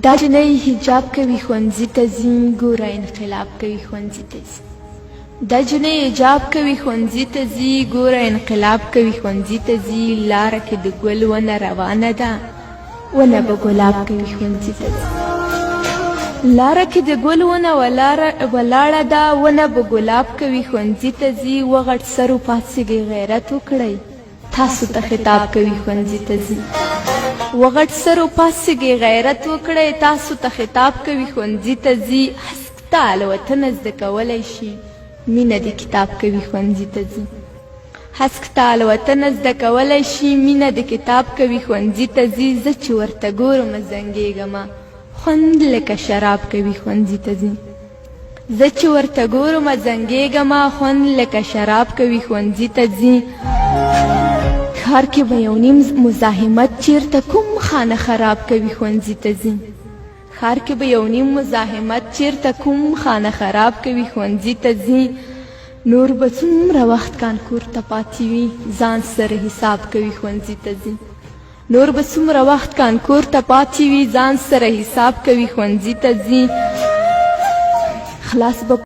دا جنۍ حجاب کوي ښوونځي ته ځي ګوره انقلاب کوي ښوونځي ته ځي دا جنۍ حجاب کوي ښوونځي ته ځي ګوره انقلاب کوي ښوونځي ته ځي لاره کې د ګل ونه روانه ده ونه به ګلاب کوي ښوونځي ته ځي لاره کې د ګل ونه ولاړه ده ونه به ګلاب کوي ښوونځي ته ځي وغټ سرو پاڅېږئ غیرت وکړئ تاسو ته خطاب کوي ښوونځي ته ځي وغټ سرو پاڅېږئ غیرت وکړئ تاسو ته خطاب کوي ښوونځي ته ځي هسک ته الوتنه زده کولی شي مینه د کتاب کوي ښوونځي ته ځي هسک ته الوتنه زده کولی شي مینه د کتاب کوي ښوونځي ته ځي زه چې ورته ګورم زنګېږمه خوند لکه شراب کوي ښوونځي ته ځي زه چې ورته ګورم زنګېږمه خوند لکه شراب کوي ښوونځي ته ځي ښار کې به یو نیم مزاحمت چیرته کوم خانه خراب کوي ښوونځي ته ځي ښار کې به یو نیم مزاحمت چیرته کوم خانه خراب کوي ښوونځي ته ځي نور به څومره وخت کانکور ته پاتې وي ځان سره حساب کوي ښوونځي ته ځي نور به څومره وخت کانکور ته پاتې وي ځان سره حساب کوي ښوونځي ته ځي خلاص به